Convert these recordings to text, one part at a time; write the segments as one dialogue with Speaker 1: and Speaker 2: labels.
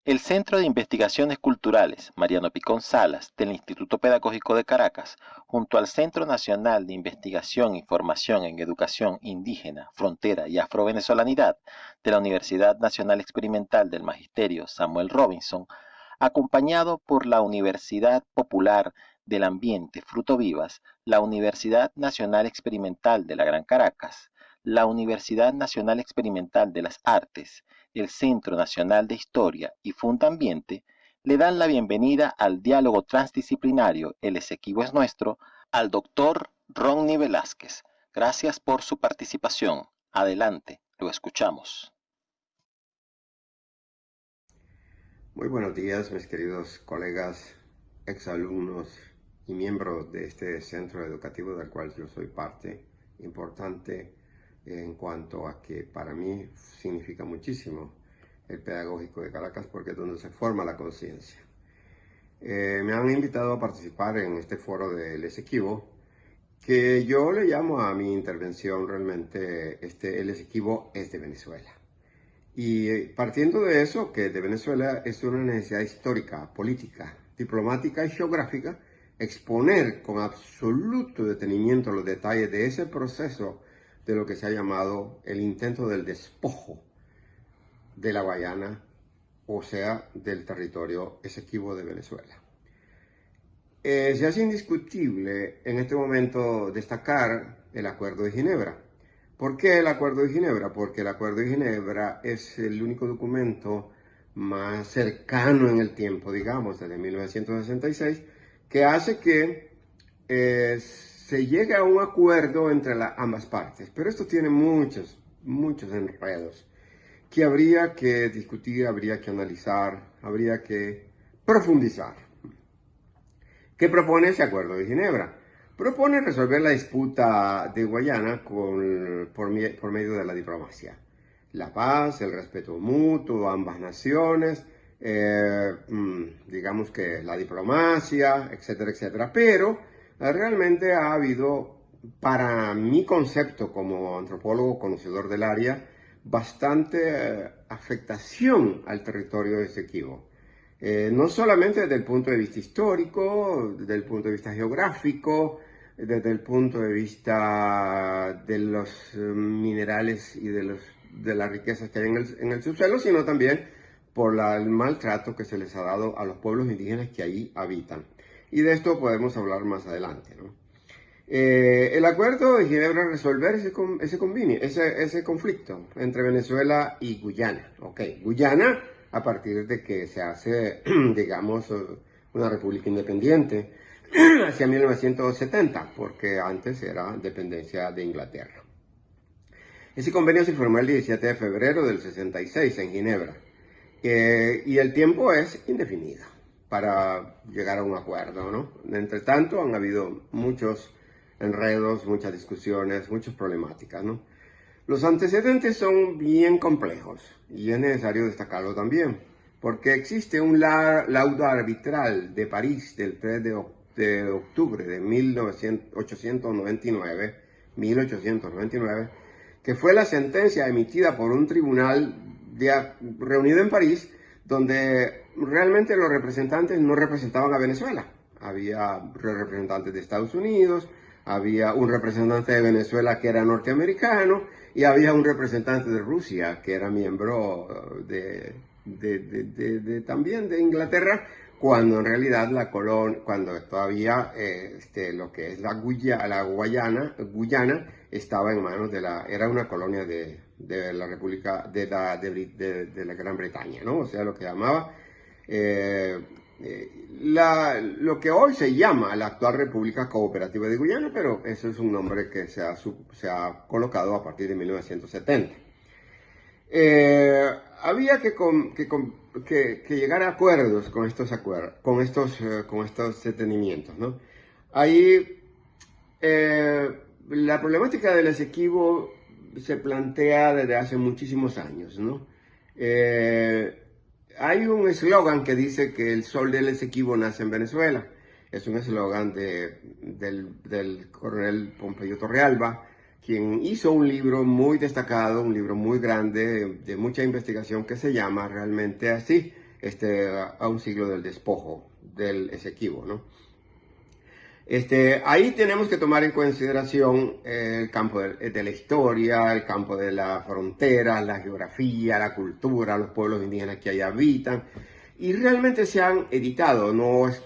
Speaker 1: El Centro de Investigaciones Culturales Mariano Picón Salas del Instituto Pedagógico de Caracas, junto al Centro Nacional de Investigación y Formación en Educación Indígena, Frontera y Afrovenezolanidad de la Universidad Nacional Experimental del Magisterio Samuel Robinson, acompañado por la Universidad Popular del Ambiente Fruto Vivas, la Universidad Nacional Experimental de la Gran Caracas, la Universidad Nacional Experimental de las Artes, el Centro Nacional de Historia y Fundambiente, le dan la bienvenida al diálogo transdisciplinario El Esequibo es Nuestro al doctor Ronnie Velázquez. Gracias por su participación. Adelante, lo escuchamos.
Speaker 2: Muy buenos días, mis queridos colegas, exalumnos y miembros de este centro educativo del cual yo soy parte importante en cuanto a que para mí significa muchísimo el Pedagógico de Caracas porque es donde se forma la conciencia. Me han invitado a participar en este foro del Esequibo, que yo le llamo a mi intervención realmente el Esequibo es de Venezuela. Y partiendo de eso, que de Venezuela es una necesidad histórica, política, diplomática y geográfica, exponer con absoluto detenimiento los detalles de ese proceso de lo que se ha llamado el intento del despojo de la Guayana, o sea, del territorio Esequibo de Venezuela. Se hace indiscutible en este momento destacar el Acuerdo de Ginebra. ¿Por qué el Acuerdo de Ginebra? Porque el Acuerdo de Ginebra es el único documento más cercano en el tiempo, digamos, desde 1966, que hace que se llegue a un acuerdo entre ambas partes. Pero esto tiene muchos enredos que habría que discutir, habría que analizar, habría que profundizar. ¿Qué propone ese Acuerdo de Ginebra? Propone resolver la disputa de Guayana por medio de la diplomacia. La paz, el respeto mutuo, ambas naciones, digamos que la diplomacia, etcétera, etcétera. Pero realmente ha habido, para mi concepto como antropólogo conocedor del área, bastante afectación al territorio de Esequibo. No solamente desde el punto de vista histórico, desde el punto de vista geográfico, desde el punto de vista de los minerales y de las riquezas que hay en el subsuelo, sino también por el maltrato que se les ha dado a los pueblos indígenas que allí habitan. Y de esto podemos hablar más adelante, ¿no? El acuerdo de Ginebra resolver ese conflicto entre Venezuela y Guyana. Ok, Guyana, a partir de que se hace, digamos, una república independiente hacia 1970, porque antes era dependencia de Inglaterra. Ese convenio se firmó el 17 de febrero del 66 en Ginebra, y el tiempo es indefinido para llegar a un acuerdo, ¿no? Entre tanto, han habido muchos enredos, muchas discusiones, muchas problemáticas, ¿no? Los antecedentes son bien complejos y es necesario destacarlo también, porque existe un laudo arbitral de París del 3 de octubre de 1899, que fue la sentencia emitida por un tribunal reunido en París, donde realmente los representantes no representaban a Venezuela. Había representantes de Estados Unidos, había un representante de Venezuela que era norteamericano y había un representante de Rusia que era miembro también de Inglaterra, cuando en realidad cuando todavía lo que es la Guyana estaba en manos era una colonia de la República de la Gran Bretaña, ¿no? O sea, lo que llamaba lo que hoy se llama la actual República Cooperativa de Guyana, pero eso es un nombre que se ha colocado a partir de 1970. Había que llegar a acuerdos con estos detenimientos, ¿no? Ahí la problemática del Esequibo se plantea desde hace muchísimos años, ¿no? Hay un eslogan que dice que el sol del Esequibo nace en Venezuela. Es un eslogan del coronel Pompeyo Torrealba, quien hizo un libro muy destacado, un libro muy grande, de mucha investigación, que se llama realmente así, a un siglo del despojo del Esequibo, ¿no? Ahí tenemos que tomar en consideración el campo de la historia, el campo de la frontera, la geografía, la cultura, los pueblos indígenas que ahí habitan. Y realmente se han editado,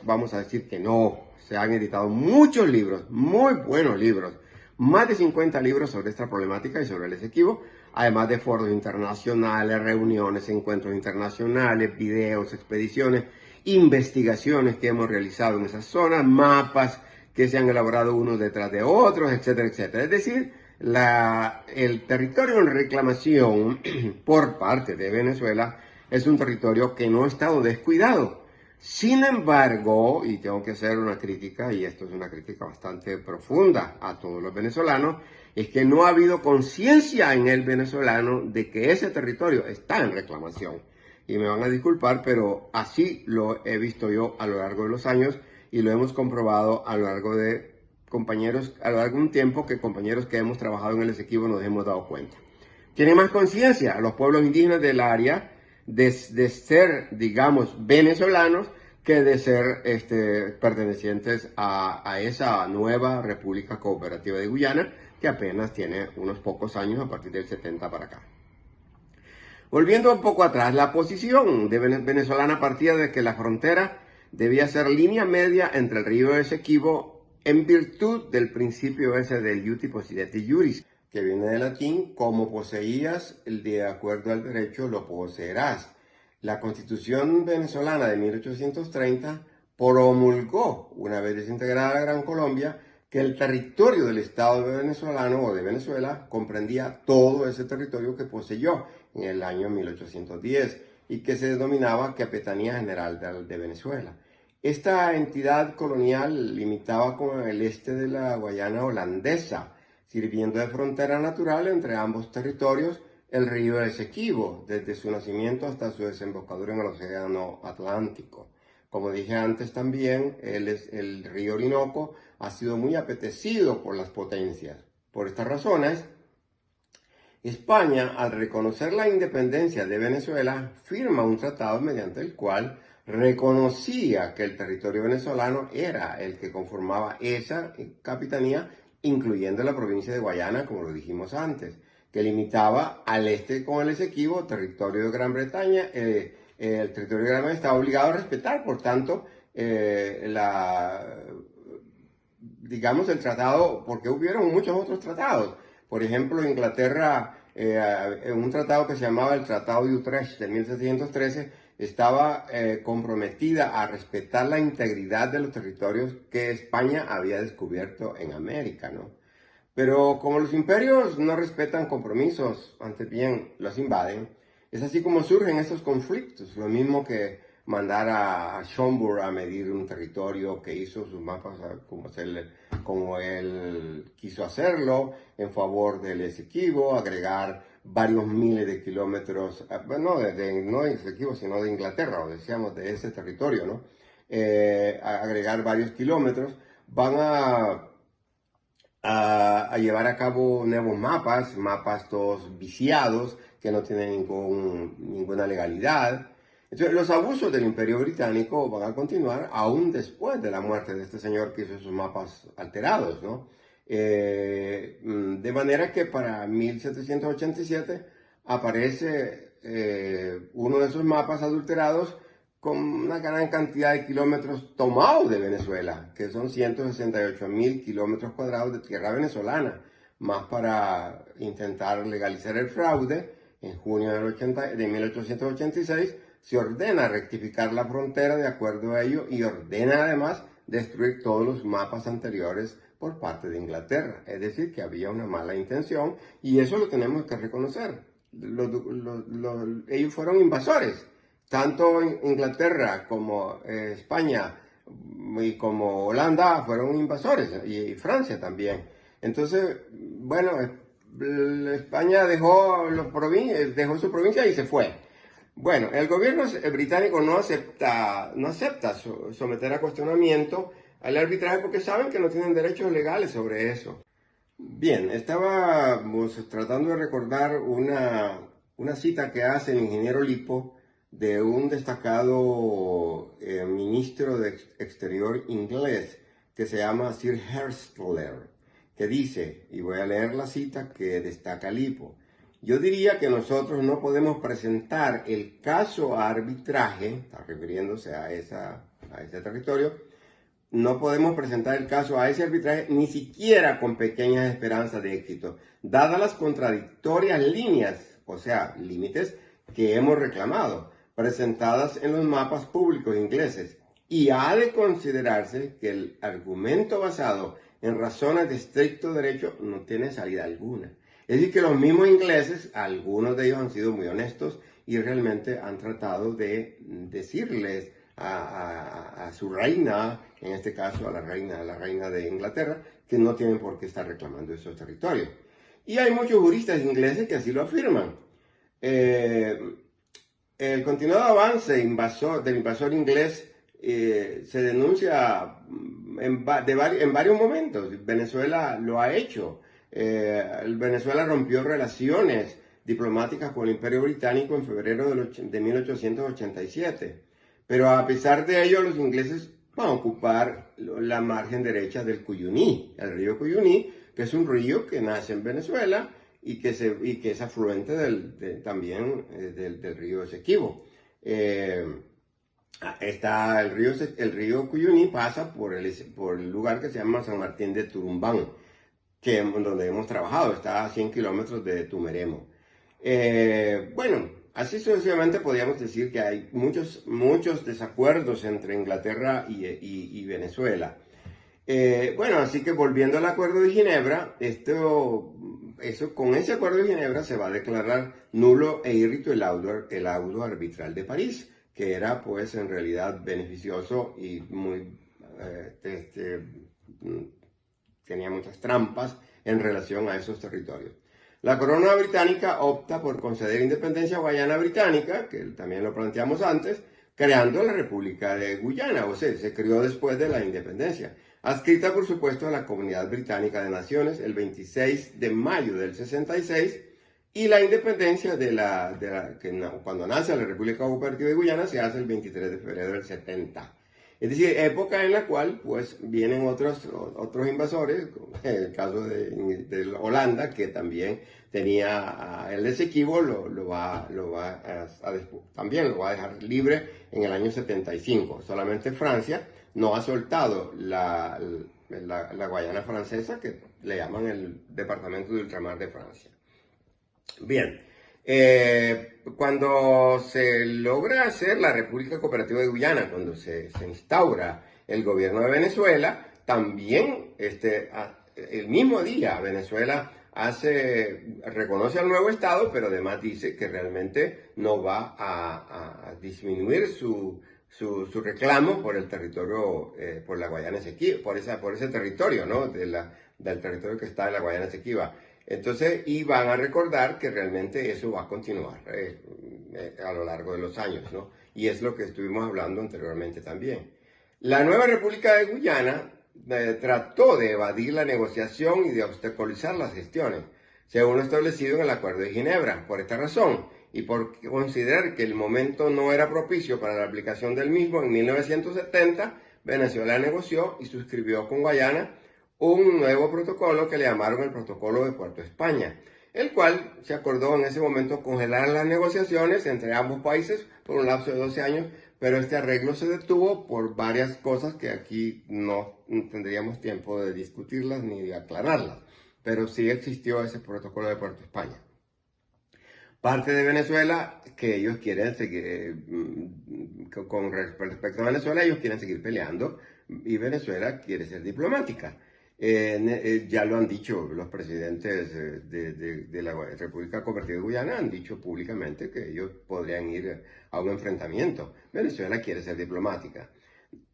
Speaker 2: vamos a decir que no, se han editado muchos libros, muy buenos libros, más de 50 libros sobre esta problemática y sobre el Esequibo, además de foros internacionales, reuniones, encuentros internacionales, videos, expediciones, investigaciones que hemos realizado en esas zonas, mapas que se han elaborado unos detrás de otros, etcétera, etcétera. Es decir, el territorio en reclamación por parte de Venezuela es un territorio que no ha estado descuidado. Sin embargo, y tengo que hacer una crítica, y esto es una crítica bastante profunda a todos los venezolanos, es que no ha habido conciencia en el venezolano de que ese territorio está en reclamación. Y me van a disculpar, pero así lo he visto yo a lo largo de los años y lo hemos comprobado a lo largo de a lo largo de un tiempo que compañeros que hemos trabajado en el Esequibo nos hemos dado cuenta. Tienen más conciencia los pueblos indígenas del área de ser, digamos, venezolanos que de ser pertenecientes a esa nueva República Cooperativa de Guyana, que apenas tiene unos pocos años a partir del 70 para acá. Volviendo un poco atrás, la posición venezolana partía de que la frontera debía ser línea media entre el río Esequibo en virtud del principio ese del iuti possidetis iuris, que viene del latín, como poseías, de acuerdo al derecho, lo poseerás. La Constitución venezolana de 1830 promulgó, una vez desintegrada la Gran Colombia, que el territorio del Estado venezolano o de Venezuela comprendía todo ese territorio que poseyó en el año 1810 y que se denominaba Capitanía General de Venezuela. Esta entidad colonial limitaba con el este de la Guayana holandesa, sirviendo de frontera natural entre ambos territorios el río Esequibo, desde su nacimiento hasta su desembocadura en el Océano Atlántico. Como dije antes también, el río Orinoco ha sido muy apetecido por las potencias. Por estas razones, España, al reconocer la independencia de Venezuela, firma un tratado mediante el cual reconocía que el territorio venezolano era el que conformaba esa capitanía, incluyendo la provincia de Guayana, como lo dijimos antes, que limitaba al este con el Esequibo, territorio de Gran Bretaña. El territorio de Gran Bretaña estaba obligado a respetar, por tanto, digamos, el tratado, porque hubieron muchos otros tratados. Por ejemplo, Inglaterra, en un tratado que se llamaba el Tratado de Utrecht de 1713, estaba comprometida a respetar la integridad de los territorios que España había descubierto en América, ¿no? Pero como los imperios no respetan compromisos, antes bien los invaden, es así como surgen estos conflictos. Lo mismo que mandar a Schomburg a medir un territorio que hizo sus mapas como él quiso hacerlo, en favor del Esequibo, agregar varios miles de kilómetros, no de Esequibo, sino de Inglaterra, o decíamos de ese territorio, ¿no? Agregar varios kilómetros, van a llevar a cabo nuevos mapas todos viciados, que no tienen ninguna legalidad. Entonces, los abusos del Imperio Británico van a continuar aún después de la muerte de este señor que hizo sus mapas alterados, ¿no? De manera que para 1787 aparece uno de esos mapas adulterados con una gran cantidad de kilómetros tomados de Venezuela, que son 168.000 kilómetros cuadrados de tierra venezolana, más para intentar legalizar el fraude. En junio de 1886 se ordena rectificar la frontera de acuerdo a ello y ordena además destruir todos los mapas anteriores por parte de Inglaterra. Es decir, que había una mala intención y eso lo tenemos que reconocer. Ellos fueron invasores. Tanto Inglaterra como España y como Holanda fueron invasores, y Francia también. Entonces, bueno, España dejó su provincia y se fue. Bueno, el gobierno británico no acepta someter a cuestionamiento al arbitraje porque saben que no tienen derechos legales sobre eso. Bien, estábamos tratando de recordar una cita que hace el ingeniero Lipo de un destacado ministro de Exterior inglés que se llama Sir Herschler, que dice, y voy a leer la cita que destaca Lipo: yo diría que nosotros no podemos presentar el caso a arbitraje, está refiriéndose a ese territorio, no podemos presentar el caso a ese arbitraje ni siquiera con pequeñas esperanzas de éxito, dadas las contradictorias líneas, o sea, límites que hemos reclamado, presentadas en los mapas públicos ingleses. Y ha de considerarse que el argumento basado en razones de estricto derecho no tiene salida alguna. Es decir, que los mismos ingleses, algunos de ellos han sido muy honestos y realmente han tratado de decirles a su reina, en este caso a la reina de Inglaterra, que no tienen por qué estar reclamando esos territorios. Y hay muchos juristas ingleses que así lo afirman. El continuado avance del invasor inglés se denuncia en varios momentos. Venezuela lo ha hecho. Venezuela rompió relaciones diplomáticas con el Imperio Británico en febrero de 1887. Pero a pesar de ello, los ingleses van a ocupar la margen derecha del Cuyuní, el río Cuyuní, que es un río que nace en Venezuela y que es afluente también del río Esequibo. El río Cuyuní pasa por el lugar que se llama San Martín de Turumbán, donde hemos trabajado, está a 100 kilómetros de Tumeremo. Bueno, así sucesivamente podríamos decir que hay muchos desacuerdos entre Inglaterra y Venezuela. Bueno, así que volviendo al Acuerdo de Ginebra, con ese Acuerdo de Ginebra se va a declarar nulo e irrito el laudo arbitral de París, que era pues en realidad beneficioso y tenía muchas trampas en relación a esos territorios. La corona británica opta por conceder independencia a Guayana Británica, que también lo planteamos antes, creando la República de Guyana, o sea, se creó después de la independencia, adscrita por supuesto a la Comunidad Británica de Naciones el 26 de mayo del 66, y la independencia cuando nace la República Cooperativa de Guyana se hace el 23 de febrero del 70. Es decir, época en la cual pues vienen otros invasores, el caso de Holanda, que también tenía el Esequibo, también lo va a dejar libre en el año 75. Solamente Francia no ha soltado la Guayana francesa, que le llaman el Departamento de Ultramar de Francia. Bien, cuando se logra hacer la República Cooperativa de Guyana, cuando se instaura el gobierno de Venezuela, también el mismo día Venezuela reconoce al nuevo Estado, pero además dice que realmente no va a disminuir su reclamo por el territorio, por la Guayana Esequiba, por ese territorio, ¿no? Del territorio que está en la Guayana Esequiba. Entonces, y van a recordar que realmente eso va a continuar a lo largo de los años, ¿no? Y es lo que estuvimos hablando anteriormente también. La nueva República de Guyana trató de evadir la negociación y de obstaculizar las gestiones, según lo establecido en el Acuerdo de Ginebra. Por esta razón, y por considerar que el momento no era propicio para la aplicación del mismo, en 1970 Venezuela negoció y suscribió con Guyana un nuevo protocolo que le llamaron el Protocolo de Puerto España, el cual se acordó en ese momento congelar las negociaciones entre ambos países por un lapso de 12 años, pero este arreglo se detuvo por varias cosas que aquí no tendríamos tiempo de discutirlas ni de aclararlas, pero sí existió ese Protocolo de Puerto España. Parte de Venezuela, que ellos quieren seguir, con respecto a Venezuela, ellos quieren seguir peleando, y Venezuela quiere ser diplomática. Ya lo han dicho los presidentes de la República Cooperativa de Guyana, han dicho públicamente que ellos podrían ir a un enfrentamiento. Venezuela quiere ser diplomática.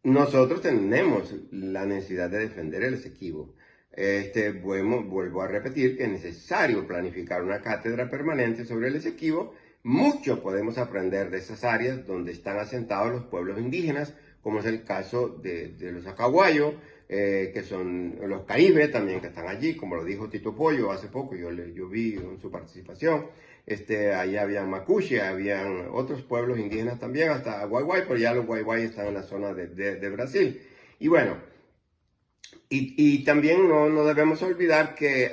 Speaker 2: Nosotros tenemos la necesidad de defender el Esequibo. Vuelvo a repetir que es necesario planificar una cátedra permanente sobre el Esequibo. Mucho podemos aprender de esas áreas donde están asentados los pueblos indígenas, como es el caso de los acahuayos, que son los caribes también que están allí, como lo dijo Tito Pollo hace poco, yo vi en su participación. Allá habían mapuche, habían otros pueblos indígenas también, hasta Guayguay, pero ya los Guayguay están en la zona de Brasil. Y bueno, y también no debemos olvidar que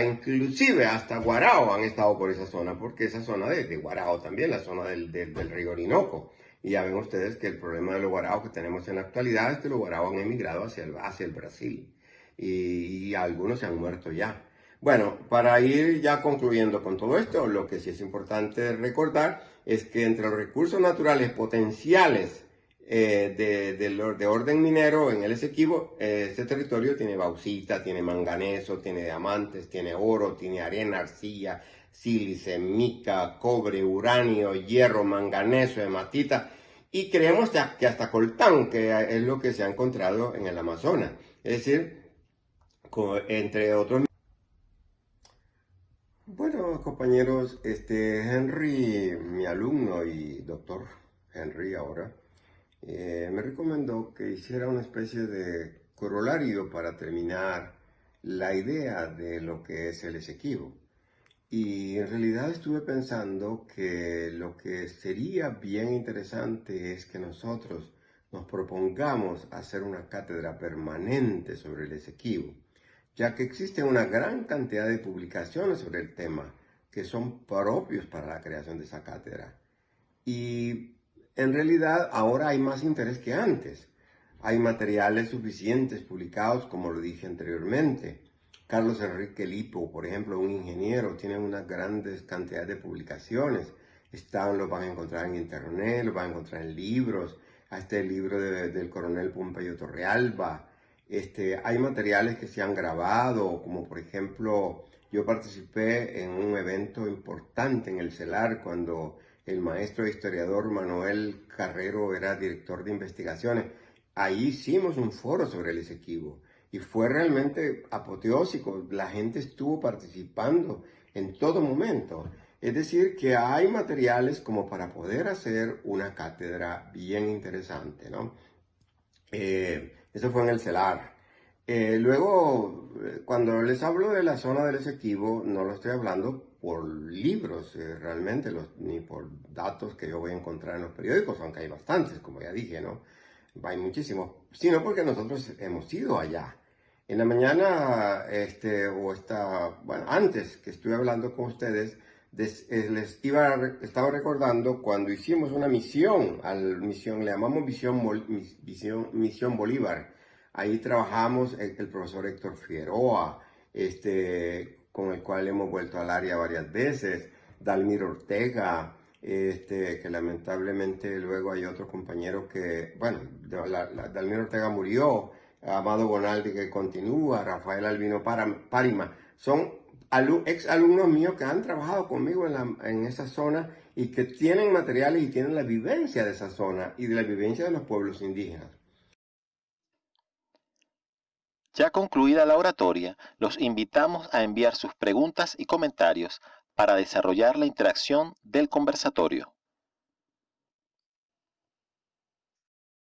Speaker 2: inclusive hasta Guarao han estado por esa zona, porque esa zona de Guarao también, la zona del río Orinoco. Y ya ven ustedes que el problema de los Guaraos que tenemos en la actualidad es que los Guaraos han emigrado hacia el Brasil. Y algunos se han muerto ya. Bueno, para ir ya concluyendo con todo esto, lo que sí es importante recordar es que entre los recursos naturales potenciales de orden minero en el Esequibo, este territorio tiene bauxita, tiene manganeso, tiene diamantes, tiene oro, tiene arena, arcilla, sílice, mica, cobre, uranio, hierro, manganeso, hematita y creemos que hasta coltán, que es lo que se ha encontrado en el Amazonas. Es decir, entre otros. Bueno, compañeros, Henry, mi alumno y doctor Henry ahora, me recomendó que hiciera una especie de corolario para terminar la idea de lo que es el Esequibo. Y en realidad estuve pensando que lo que sería bien interesante es que nosotros nos propongamos hacer una cátedra permanente sobre el Esequibo, ya que existe una gran cantidad de publicaciones sobre el tema que son propios para la creación de esa cátedra. Y en realidad ahora hay más interés que antes. Hay materiales suficientes publicados, como lo dije anteriormente. Carlos Enrique Lipo, por ejemplo, un ingeniero, tiene una grandes cantidad de publicaciones. Los van a encontrar en internet, los van a encontrar en libros. Hasta el libro del coronel Pompeyo Torrealba. Hay materiales que se han grabado, como por ejemplo, yo participé en un evento importante en el CELAR cuando el maestro historiador Manuel Carrero era director de investigaciones. Ahí hicimos un foro sobre el Esequibo y fue realmente apoteósico. La gente estuvo participando en todo momento. Es decir, que hay materiales como para poder hacer una cátedra bien interesante, ¿no? Eso fue en el CELAR. Luego, cuando les hablo de la zona del Esequibo, no lo estoy hablando por libros realmente, ni por datos que yo voy a encontrar en los periódicos, aunque hay bastantes, como ya dije, ¿no? Hay muchísimos, sino porque nosotros hemos ido allá. En la mañana, bueno, antes que estuve hablando con ustedes, estaba recordando cuando hicimos una misión, le llamamos Misión Bolívar. Ahí trabajamos el profesor Héctor Figueroa, con el cual hemos vuelto al área varias veces, Dalmir Ortega, que lamentablemente luego hay otro compañero que, bueno, Dalmir Ortega murió, Amado Bonaldi que continúa, Rafael Albino Párima, son ex alumnos míos que han trabajado conmigo en esa zona y que tienen materiales y tienen la vivencia de esa zona y de la vivencia de los pueblos indígenas.
Speaker 1: Ya concluida la oratoria, los invitamos a enviar sus preguntas y comentarios para desarrollar la interacción del conversatorio.